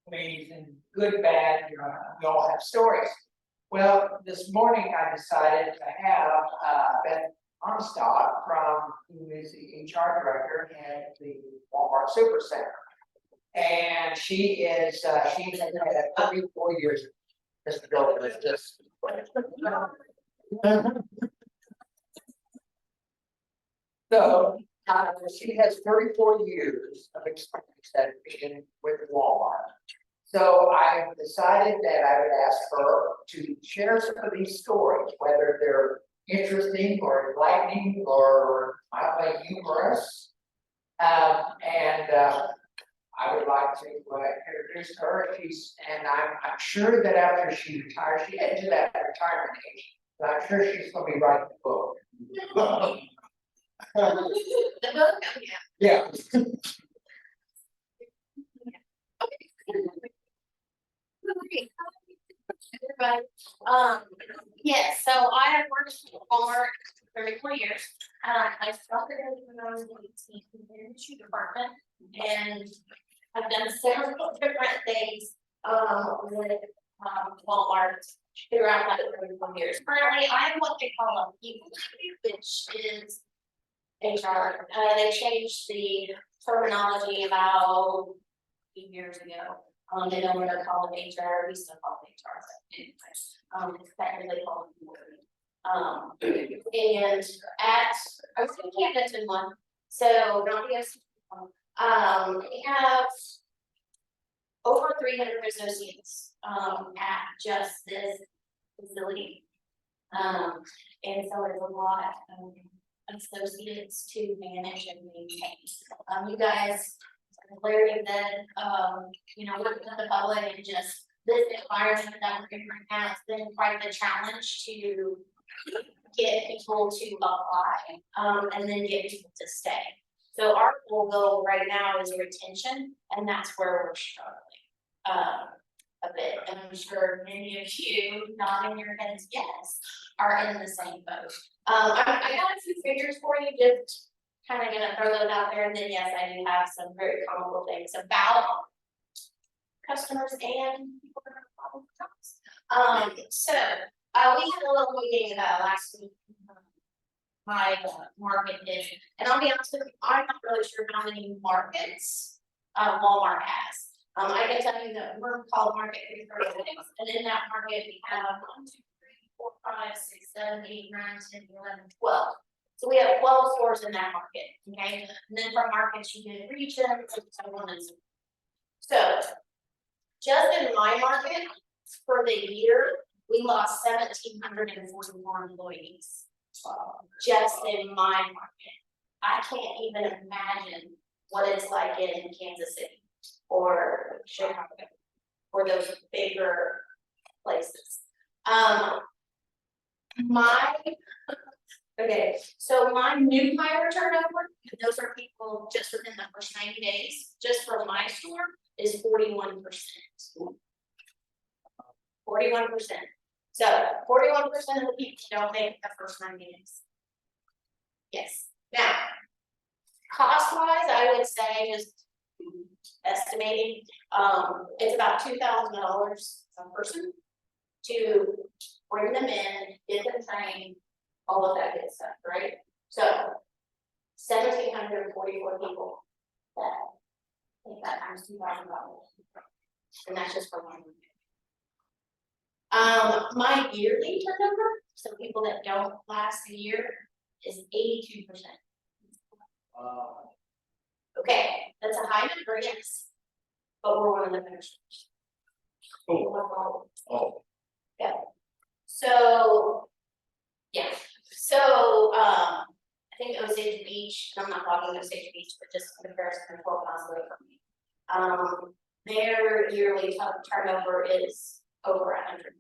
amazing, good, bad, you all have stories. Well, this morning I decided to have Beth Onstott who is the HR director at the Walmart Supercenter. And she's had 34 years. This building is just. So she has 34 years of experience at being with Walmart. So I decided that I would ask her to share some of these stories, whether they're interesting or enlightening or mildly humorous. I would like to introduce her. I'm sure that after she retires, she gets to that retirement age, but I'm sure she's going to be writing a book. The book, yeah. Everybody. Yes, so I have worked for Walmart for 34 years. I started when I was in the industry department, and I've done several different things with Walmart throughout that 34 years. Currently, I am what they call a people, which is HR. They changed the terminology about a few years ago. They no longer call it HR, we still call it HR. It's technically called and I was in Canada one, so not the we have over 300 associates at just this facility. And so it's a lot of associates to manage and maintain. You guys, Larry said, working with the public and just this environment that we're in right now, it's been quite the challenge to get people to apply and then get people to stay. So our full goal right now is retention, and that's where we're struggling a bit. And I'm sure many of you nodding your heads yes are in the same boat. I got a few figures for you, just kind of gonna throw those out there, and then yes, I do have some very comical things about customers and people that are following jobs. So we had a little meeting last week. My market did, and I'll be honest with you, I'm not really sure how many markets Walmart has. I can tell you that we're called Market 336, and in that market we have 1, 2, 3, 4, 5, 6, 7, 8, 9, 10, 11, 12. So we have 12 stores in that market, okay? And then from markets you get regions and so on and so forth. So just in my market for the year, we lost 1,741 employees. Just in my market. I can't even imagine what it's like in Kansas City or Chicago or those bigger places. So my new hire turnover, those are people just within the first 90 days, just for my store, is 41%. 41%. So 41% of the people don't make the first 90 days. Yes. Now, cost-wise, I would say, just estimating, it's about $2,000 per person to bring them in, get them trained, all of that good stuff, right? So 1,744 people that take that times $2,000, and that's just for one. My yearly turnover, so people that don't last a year, is 82%. Okay, that's a high number, yes, but we're one of the better stores. Oh. Yeah. So, yeah. So, I think Osage Beach, and I'm not talking Osage Beach, but just in comparison, 12 miles away from me. Their yearly turnover is over 100%.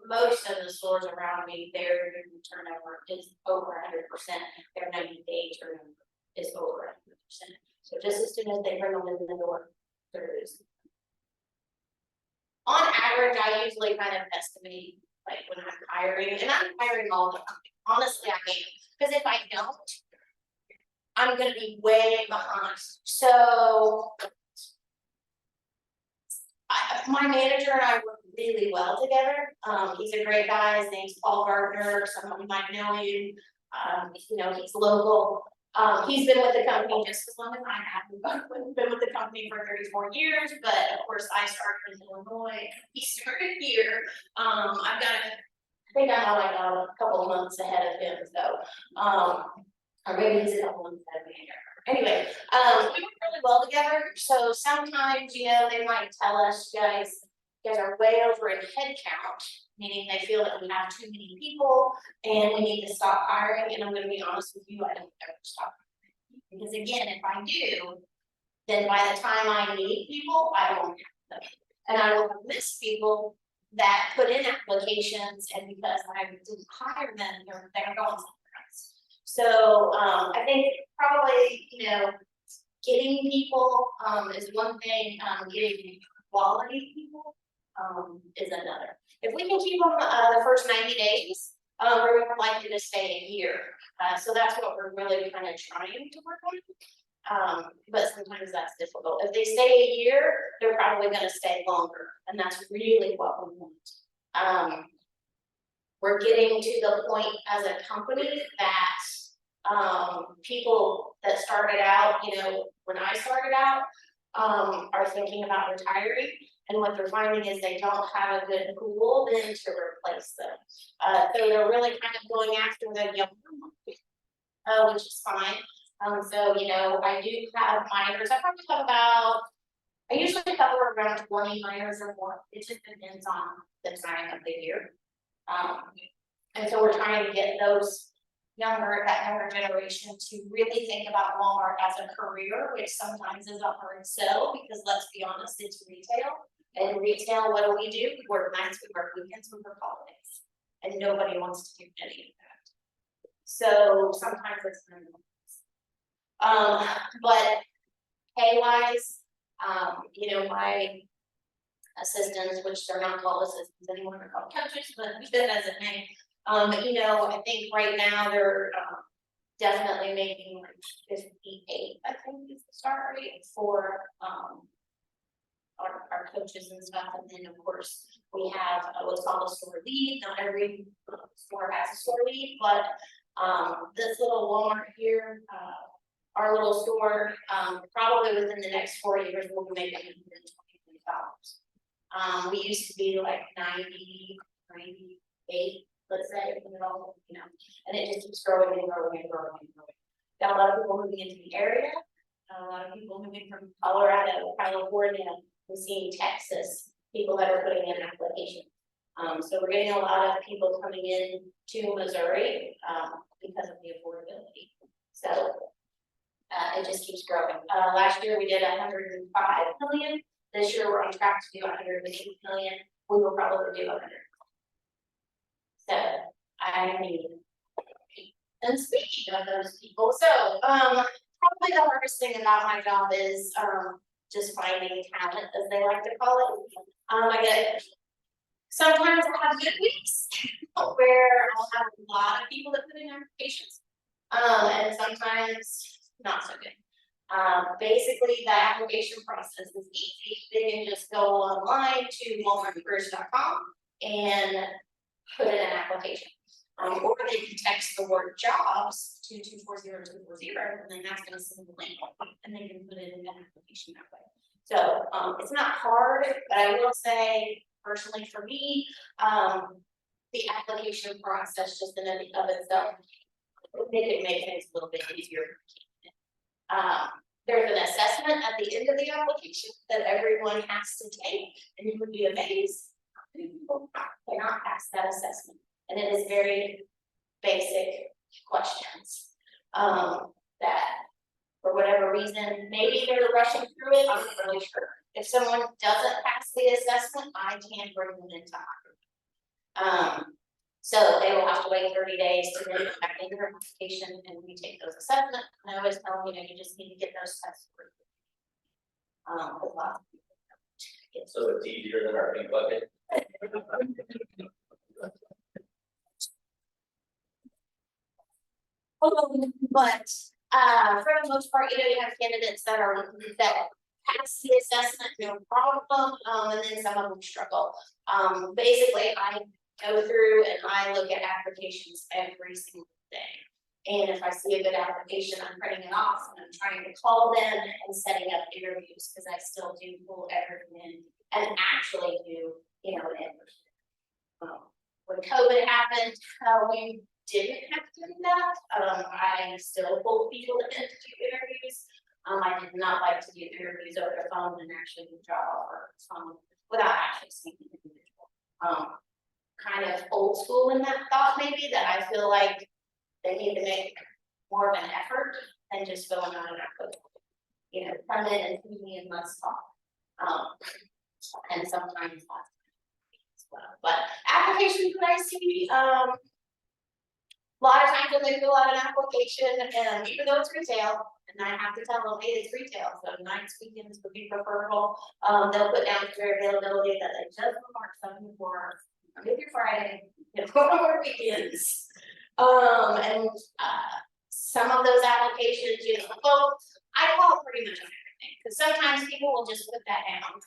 Most of the stores around me, their turnover is over 100%. Their 90-day turnover is over 100%. So just as soon as they bring them in the door, there is. On average, I usually kind of estimate, like when I'm hiring, and I'm hiring all the time. Honestly, I mean, because if I don't, I'm gonna be way behind, so. My manager and I work really well together, he's a great guy, his name's Paul Gardner, some of you might know him, you know, he's local. He's been with the company just as long as I have, we've been with the company for 34 years, but of course I started in Illinois, he started here. I think I'm like a couple of months ahead of him, so, or maybe he's a couple months ahead of me. Anyway, we work really well together, so sometimes, you know, they might tell us, you guys are way over in head count, meaning they feel that we have too many people and we need to stop hiring, and I'm gonna be honest with you, I don't ever stop hiring. Because again, if I do, then by the time I need people, I won't have them. And I will miss people that put in applications, and because I didn't hire them, they're going somewhere else. So, I think probably, you know, getting people, is one thing, getting quality people, is another. If we can keep them, the first 90 days, we're more likely to stay a year. So that's what we're really kind of trying to work on. But sometimes that's difficult. If they stay a year, they're probably gonna stay longer, and that's really what we want. We're getting to the point as a company that people that started out, you know, when I started out, are thinking about retiring, and what they're finding is they don't have a good pool then to replace them. So they're really kind of going after the younger ones, which is fine. So, you know, I do have minors. I probably have I usually cover around 20 minors or more. It just depends on the time of the year. And so we're trying to get that younger generation to really think about Walmart as a career, which sometimes is a hard sell, because let's be honest, it's retail. And retail, what do? We work nights, we work weekends, we work holidays. And nobody wants to do any of that. So sometimes it's kind of but pay-wise, you know, my assistants, which they're not called assistants anymore, they're called coaches, but that doesn't name. You know, I think right now they're definitely making like 58, I think is the start rate for our coaches and stuff. And then of course we have what's called a store lead. Not every store has a store lead, but this little Walmart here, our little store, probably within the next 4 years we'll be making $120,000. We used to be like 90, 98. Let's say, you know, and it just keeps growing and growing and growing and growing. Got a lot of people moving into the area, a lot of people moving from Colorado, California, we're seeing Texas, people that are putting in applications. So we're getting a lot of people coming in to Missouri because of the affordability. So it just keeps growing. Last year we did 105 million. This year we're on track to do 180 million. We will probably do 100. So I mean, and speaking of those people, so probably the hardest thing about my job is just finding talent, as they like to call it. I get sometimes I have good weeks where I'll have a lot of people that put in applications, and sometimes not so good. Basically, the application process is easy. They can just go online to walmartcareers.com and put in an application. Or they can text the word jobs to 240-240, and then that's going to send the link, and they can put it in an application that way. So it's not hard, but I will say, personally for me, the application process just in and of itself, it make things a little bit easier. There's an assessment at the end of the application that everyone has to take, and you would be amazed how many people cannot pass that assessment. And it is very basic questions that, for whatever reason, maybe they're rushing through it. I'm not really sure. If someone doesn't pass the assessment, I can't bring them into hire. So they will have to wait 30 days to then come back into their application, and we take those assessments. And I always tell them, you just need to get those tests through. So it's easier than our pink bucket. But For the most part, you have candidates that pass the assessment, no problem, and then some of them struggle. Basically, I go through and I look at applications every single day. And if I see a good application, I'm printing it off and I'm trying to call them and setting up interviews, because I still do pull everything in and actually do, an interview. When COVID happened, we didn't have to do that. I still pulled people in to do interviews. I did not like to do interviews over the phone and actually do job offers without actually seeing the individual. Kind of old school in that thought, maybe, that I feel like they need to make more of an effort than just filling out an application. Come in and see me and let's talk. And sometimes that's as well. But applications that I see, a lot of times when they fill out an application, and even though it's retail, and I have to tell them, hey, it's retail, so nights, weekends would be preferable. They'll put down their availability that they just remarked something for Monday through Friday, or weekends. And some of those applications, well, I call pretty much everything, because sometimes people will just put that down.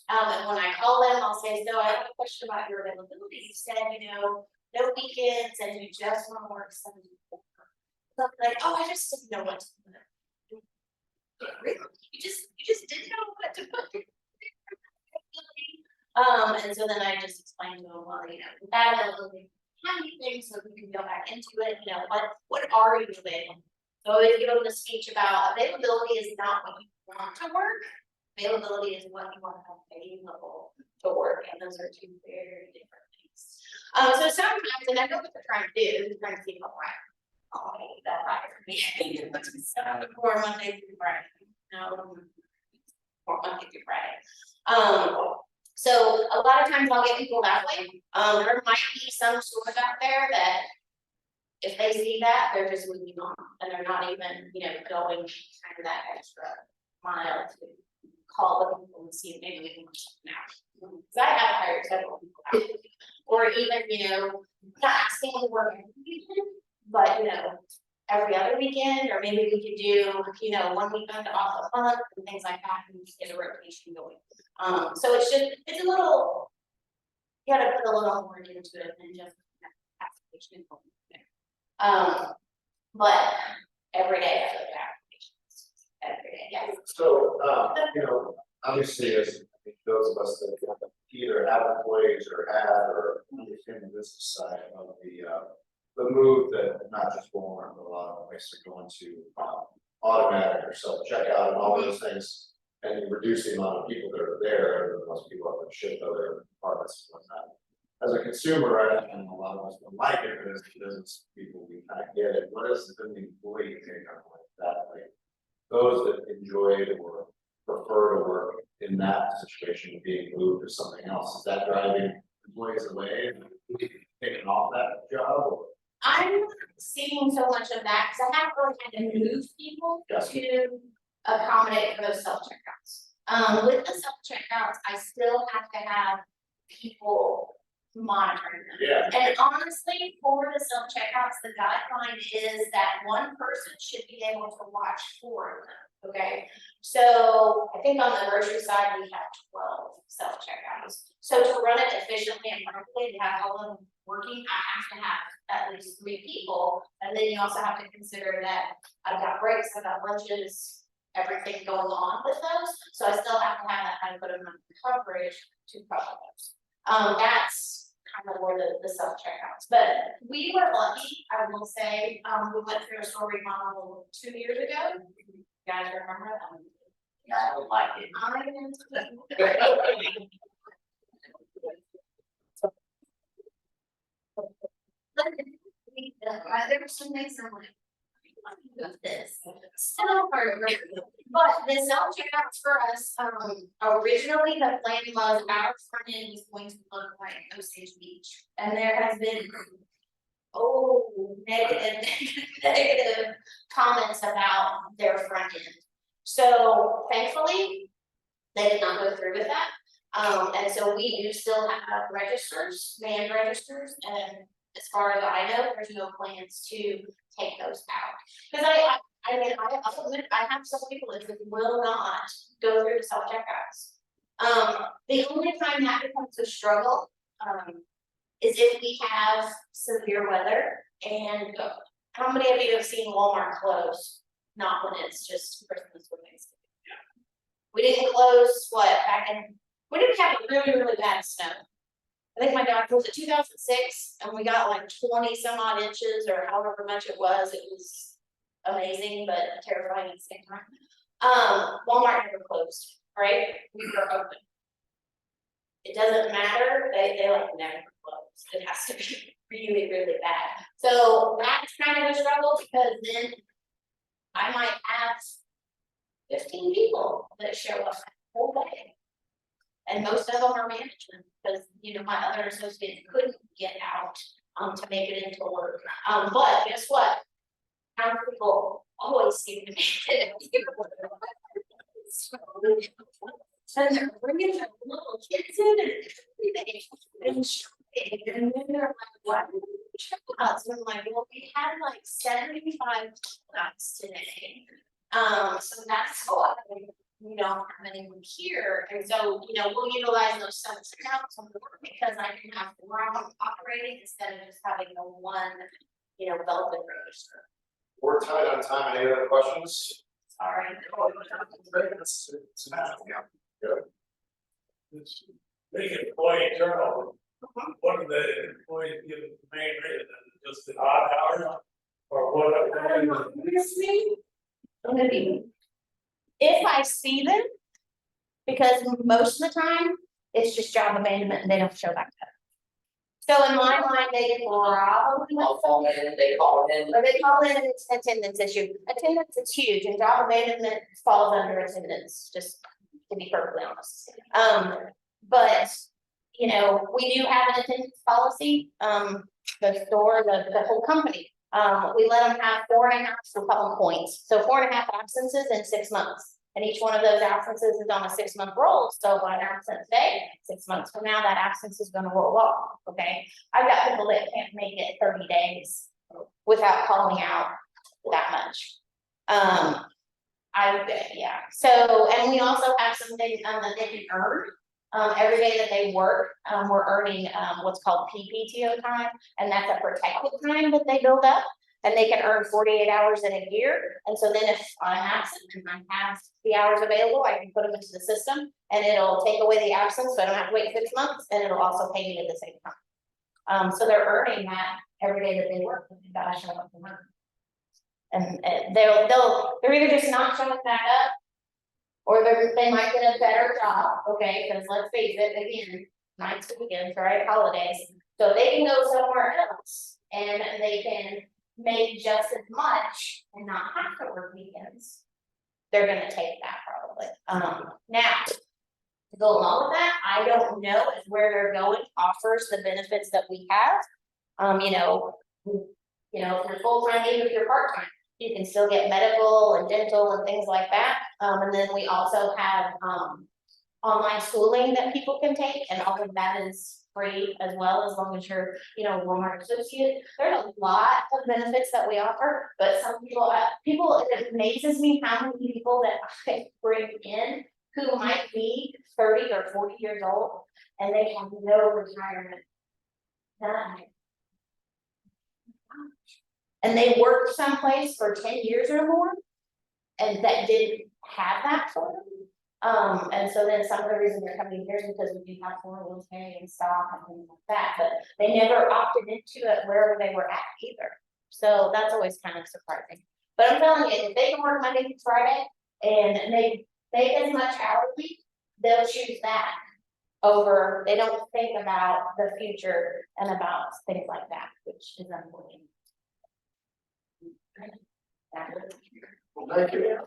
And when I call them, I'll say, so I have a question about your availability. You said, no weekends, and you just want to work 7 to 4. So I'm like, oh, I just didn't know what to put. Yeah, really? You just didn't know what to put. And so then I just explained to them, well, that availability, how many things, so we can go back into it, what are you available? So I always give them the speech about availability is not what you want to work. Availability is what you want to have available to work, and those are two very different things. So sometimes, and I know what they're trying to do, they're trying to see how right. Oh, I hate that right for me. Or Monday through Friday. No, or Monday through Friday. So a lot of times I'll get people that way. There might be some stores out there that if they see that, they're just moving on, and they're not even, going kind of that extra mile to call the people and see if maybe we can work something out. Because I have hired several people out, or even, not asking to work every weekend, but every other weekend, or maybe we could do, 1 weekend off a month and things like that, and just get a rotation going. So it's a little, you gotta put a little more into it than just application. But every day I look at applications. Every day, yes. So, obviously, as those of us that either have employees or have or understand the business side of the move that not just Walmart, but a lot of places are going to automatic or self-checkout and all those things, and you reduce the amount of people that are there, and most people have to shift other departments and whatnot. As a consumer, and a lot of us don't like it, but as business people, we kind of get it. What is the employee take on like that? Like those that enjoy it or prefer to work in that situation being moved to something else, is that driving employees away and taking off that job? Or? I'm not seeing so much of that because I haven't really had to move people to accommodate for those self-checkouts. With the self-checkouts, I still have to have people monitoring them. Yeah. And honestly, for the self-checkouts, the guideline is that one person should be able to watch 4 of them. Okay, so I think on the grocery side we have 12 self-checkouts. So to run it efficiently and properly, to have all of them working, I have to have at least 3 people, and then you also have to consider that I've got breaks, I've got lunches, everything going on with those. So I still have to have that kind of put them on coverage to cover those. That's kind of where the self-checkouts. But we were lucky, I will say. We went through a store remodel 2 years ago. You guys remember that? Yeah, I don't like it. There were some things I'm like, this still part of it. But the self-checkouts for us, originally the plan was our front end was going to look like Osage Beach, and there has been negative comments about their front end. So thankfully, they did not go through with that. And so we do still have registers, van registers, and as far as I know, there's no plans to take those out. Because I mean, I have some people that will not go through the self-checkouts. The only time that becomes a struggle, is if we have severe weather and how many of you have seen Walmart close? Not when it's just Christmas or Thanksgiving. We didn't close, we didn't have a really, really bad snow. I think my doctor was at 2006 and we got like 20 some odd inches or however much it was amazing, but terrifying at the same time. Walmart never closed, right? We were open. It doesn't matter, they like never close, it has to be really, really bad. So that's kind of a struggle because then I might have 15 people that show up that whole day. And most of them are management, because my other associates couldn't get out to make it into work. But guess what? Town people always seem to make it. And they're bringing their little kids in and shopping, and then they're like, what? Checkouts, and I'm like, well, we had like 75 checkouts today. So that's why we don't have anyone here, and so we'll utilize those self checkouts on the work because I can have 4 hours operating instead of just having the one, relevant register. We're tight on time. Any other questions? Sorry. It's big employee turnover. What do the employees give the main reason? Just the odd hours? Or what? If I see them, because most of the time, it's just job abandonment and they don't show back up. So in my mind, they probably I'll phone in, they call in. or they call in and it's attendance issue. Attendance is huge and job abandonment falls under attendance, just to be perfectly honest. But we do have an attendance policy, the store, the whole company. We let them have 4.5, we call them points. So 4.5 absences in 6 months. And each one of those absences is on a 6-month roll. So by an absence today, 6 months from now, that absence is gonna roll off, okay? I've got people that can't make it 30 days without calling out that much. So, and we also have something that they can earn. Every day that they work, we're earning what's called PPTO time, and that's a protected time that they build up. And they can earn 48 hours in a year. And so then if I'm absent and I have the hours available, I can put them into the system and it'll take away the absence. So I don't have to wait 6 months and it'll also pay me at the same time. So they're earning that every day that they work. They've got to show up for work. And they're either just not showing back up or they might get a better job. Okay, because let's face it, again, nights, weekends, right? Holidays. So they can go somewhere else and they can make just as much and not have to work weekends. They're gonna take that probably. Now, to go along with that, I don't know if where they're going offers the benefits that we have. If you're full-time, even if you're part-time, you can still get medical and dental and things like that. And then we also have online schooling that people can take, and all of that is free as well, as long as you're, Walmart associate. There's a lot of benefits that we offer, but some people, it amazes me how many people that I bring in who might be 30 or 40 years old and they have no retirement. None. And they worked someplace for 10 years or more and that didn't have that for them. And so then some of the reason they're coming here is because we do have 401k and stock and things like that, but they never opted into it wherever they were at either. So that's always kind of surprising. But I'm telling you, if they can work Monday through Friday and they make as much hourly, they'll choose that over, they don't think about the future and about things like that, which is unfortunate. Well, thank you.